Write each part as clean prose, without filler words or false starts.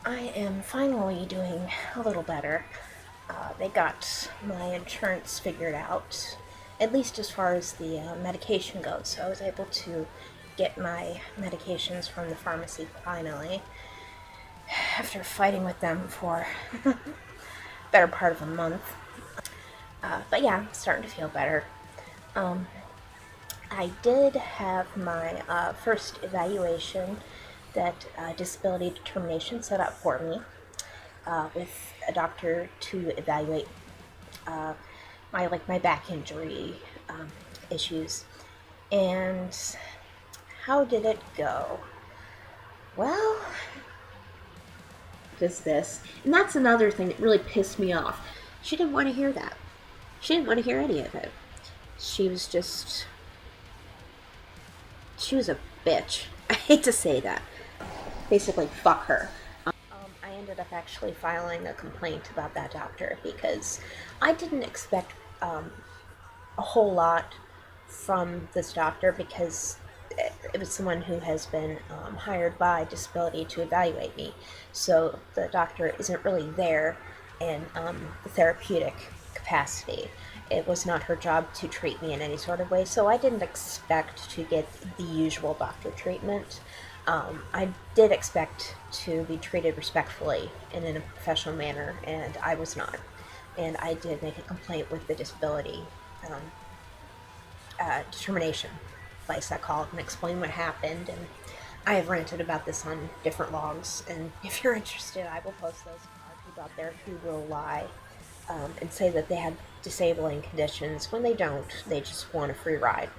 I am finally doing a little better. They got my insurance figured out, at least as far as the medication goes. So I was able to get my medications from the pharmacy finally, after fighting with them for the better part of a month. But yeah, I'm starting to feel better. Um, I did have my first evaluation that disability determination set up for me with a doctor to evaluate uh, my back injury issues. And how did it go? Well, Just this. And that's another thing that really pissed me off. She didn't want to hear that. She didn't want to hear any of it. She was just. She was a bitch. I hate to say that. Basically, fuck her. I ended up actually filing a complaint about that doctor because I didn't expect a whole lot from this doctor because it was someone who has been hired by disability to evaluate me. So the doctor isn't really there in the therapeutic capacity. It was not her job to treat me in any sort of way, so I didn't expect to get the usual doctor treatment. I did expect to be treated respectfully and in a professional manner, and I was not. And I did make a complaint with the disability um, determination place I called and explained what happened. And I have ranted about this on different logs. And if you're interested, I will post those. There are people out there who will lie and say that they have disabling conditions when they don't. They just want a free ride.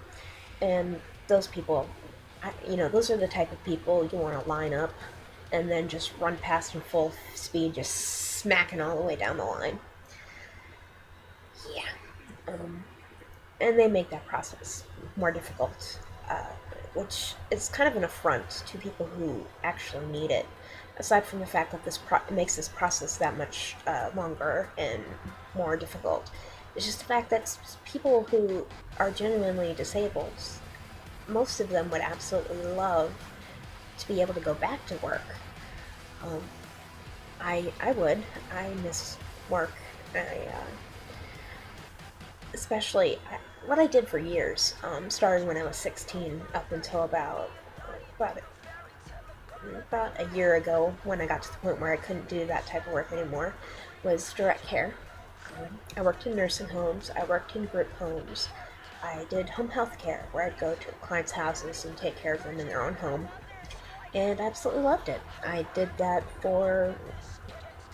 And those people, those are the type of people you want to line up and then just run past in full speed, just smacking all the way down the line. Yeah. And they make that process more difficult, which is kind of an affront to people who actually need it. Aside from the fact that makes this process that much longer and more difficult, it's just the fact that people who are genuinely disabled, most of them would absolutely love to be able to go back to work. Um, I would. I miss work. Especially what I did for years, starting when I was 16 up until about about a year ago when I got to the point where I couldn't do that type of work anymore, was direct care. I worked in nursing homes. I worked in group homes. I did home health care, where I'd go to clients' houses and take care of them in their own home, and I absolutely loved it. I did that for,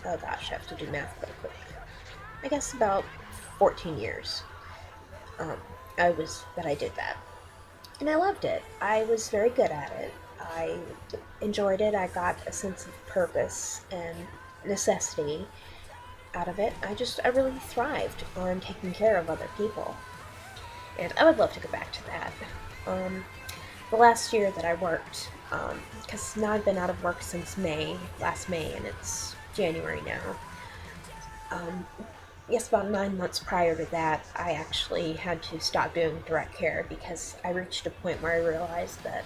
oh gosh, I have to do math real quick. I guess about 14 years. Um, I did that, and I loved it. I was very good at it. I enjoyed it. I got a sense of purpose and necessity out of it. I really thrived on taking care of other people, and I would love to go back to that. Um, the last year that I worked, because now I've been out of work since last May, and it's January now. Um, yes, about 9 months prior to that, I actually had to stop doing direct care because I reached a point where I realized that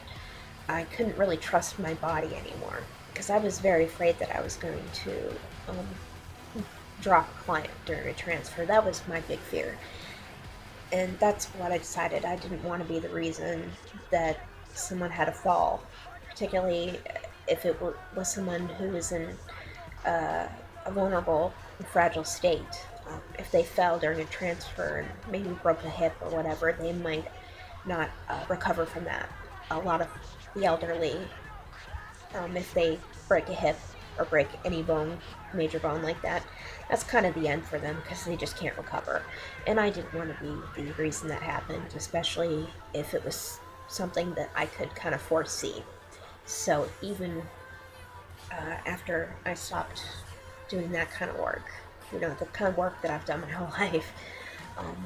I couldn't really trust my body anymore because I was very afraid that I was going to drop a client during a transfer. That was my big fear. And that's what I decided. I didn't want to be the reason that someone had a fall, particularly if was someone who was in a vulnerable and fragile state. If they fell during a transfer and maybe broke a hip or whatever, they might not recover from that. A lot of the elderly, if they break a hip or break any bone, major bone like that, that's kind of the end for them because they just can't recover. And I didn't want to be the reason that happened, especially if it was something that I could kind of foresee. So even after I stopped doing that kind of work, the kind of work that I've done my whole life, um,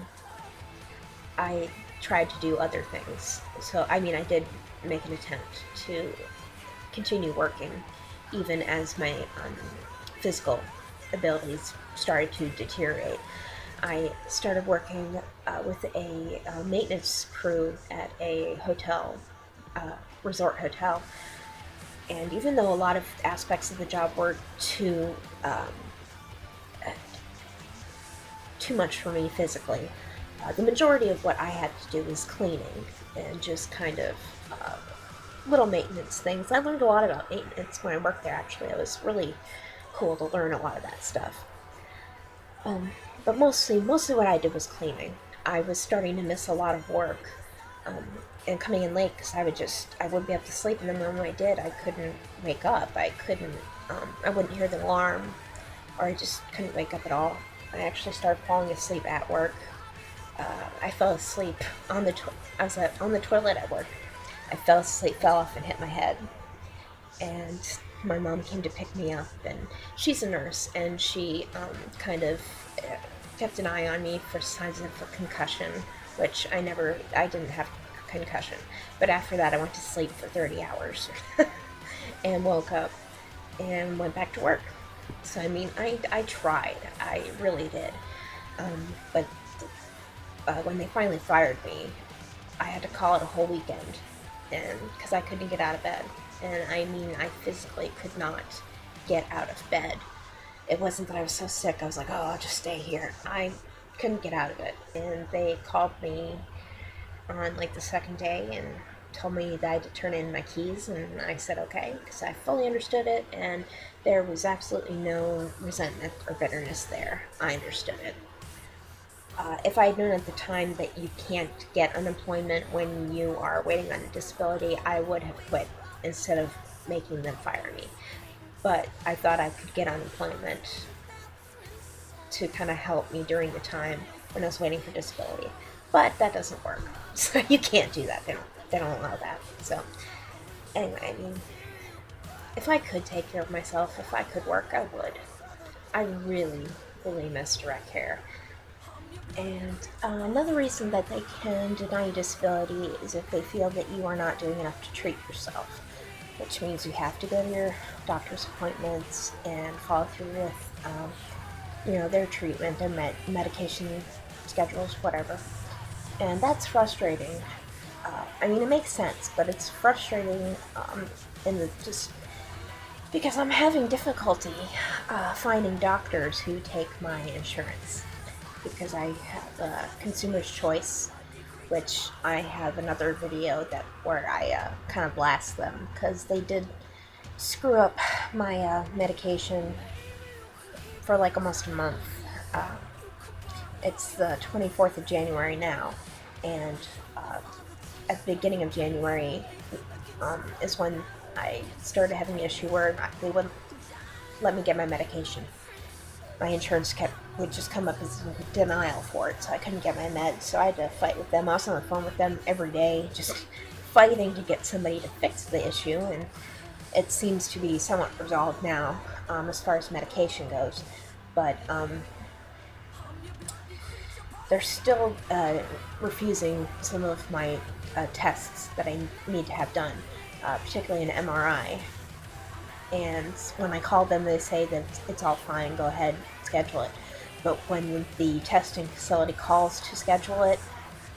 I tried to do other things. So, I mean, I did make an attempt to continue working, even as my physical abilities started to deteriorate. I started working with a maintenance crew at a hotel resort hotel. And even though a lot of aspects of the job were too much for me physically, the majority of what I had to do was cleaning and just kind of little maintenance things. I learned a lot about maintenance when I worked there. Actually, it was really cool to learn a lot of that stuff. But mostly what I did was cleaning. I was starting to miss a lot of work, um, and coming in late because I wouldn't be able to sleep, and then when I did, I couldn't wake up. I wouldn't hear the alarm, or I just couldn't wake up at all. I actually started falling asleep at work. I fell asleep I was on the toilet at work. I fell asleep, fell off, and hit my head. And my mom came to pick me up, and she's a nurse, and she kind of uh, kept an eye on me for signs of a concussion, which I didn't have a concussion. But after that, I went to sleep for 30 hours and woke up and went back to work. So, I mean, I tried. I really did. But when they finally fired me, I had to call it a whole weekend, and because I couldn't get out of bed. And I mean, I physically could not get out of bed. It wasn't that I was so sick, I was like, oh, I'll just stay here. I couldn't get out of it. And they called me on like the second day and told me that I had to turn in my keys, and I said okay, because I fully understood it, and there was absolutely no resentment or bitterness there. I understood it. If I had known at the time that you can't get unemployment when you are waiting on a disability, I would have quit instead of making them fire me. But I thought I could get unemployment to kind of help me during the time when I was waiting for disability. But that doesn't work. So you can't do that. They don't allow that. So anyway, I mean, if I could take care of myself, if I could work, I would. I really, really miss direct care. And another reason that they can deny you disability is if they feel that you are not doing enough to treat yourself, which means you have to go to your doctor's appointments and follow through with, their treatment and medication schedules, whatever. And that's frustrating. I mean, it makes sense, but it's frustrating just because I'm having difficulty finding doctors who take my insurance, because I have consumer's choice, which I have another video where I kind of blast them because they did screw up my medication for like almost a month. Uh, it's the 24th of January now, and at the beginning of January is when I started having an issue where they wouldn't let me get my medication. My insurance would just come up as denial for it, so I couldn't get my meds. So I had to fight with them. I was on the phone with them every day, just fighting to get somebody to fix the issue. And it seems to be somewhat resolved now, as far as medication goes. But they're still refusing some of my tests that I need to have done, particularly an MRI. And when I call them, they say that it's all fine, go ahead, schedule it. But when the testing facility calls to schedule it,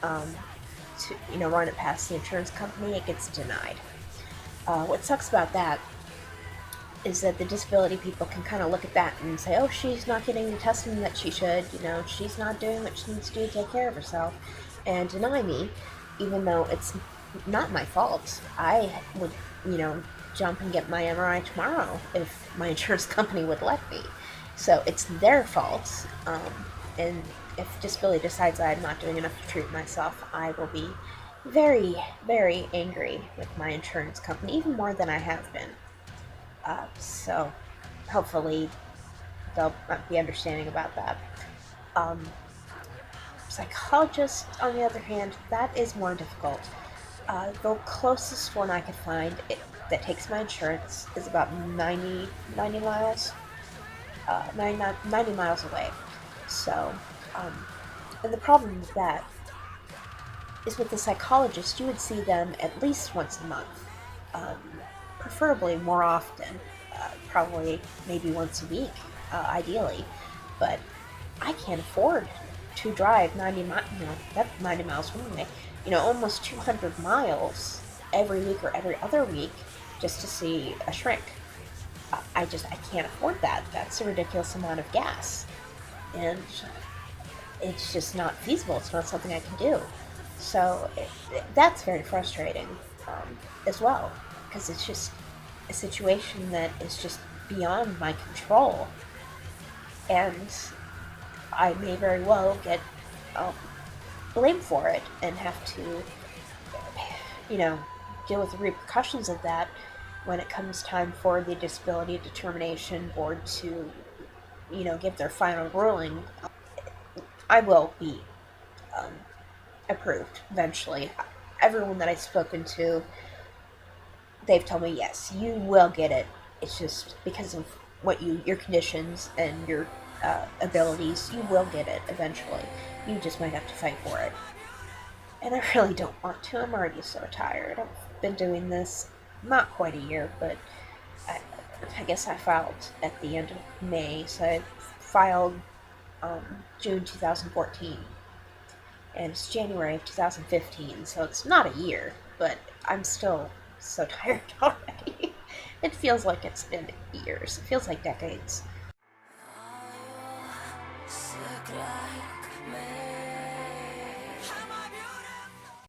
to run it past the insurance company, it gets denied. What sucks about that is that the disability people can kind of look at that and say, oh, she's not getting the testing that she should, she's not doing what she needs to do to take care of herself, and deny me, even though it's not my fault. I would, jump and get my MRI tomorrow if my insurance company would let me. So it's their fault. And if disability decides I'm not doing enough to treat myself, I will be very, very angry with my insurance company, even more than I have been. So hopefully they'll be understanding about that. Psychologist, on the other hand, that is more difficult. The closest one I could find that takes my insurance is about 90 miles, 90 miles away. So, and the problem with that is with the psychologist, you would see them at least once a month, preferably more often, probably maybe once a week, ideally. But I can't afford to drive 90 miles, that's 90 miles from me, almost 200 miles every week or every other week just to see a shrink. I can't afford that. That's a ridiculous amount of gas. And it's just not feasible. It's not something I can do. So that's very frustrating as well, because it's just a situation that is just beyond my control, and I may very well get um, blamed for it and have to, you know, deal with the repercussions of that when it comes time for the Disability Determination Board to, give their final ruling. I will be um, approved eventually. Everyone that I've spoken to, they've told me yes, you will get it. It's just because of your conditions and your abilities, you will get it eventually. You just might have to fight for it. And I really don't want to. I'm already so tired. I've been doing this not quite a year, but I, I guess I filed at the end of May, so I filed June 2014, and it's January of 2015, so it's not a year, but I'm still so tired already. It feels like it's been years. It feels like decades. Sick like me.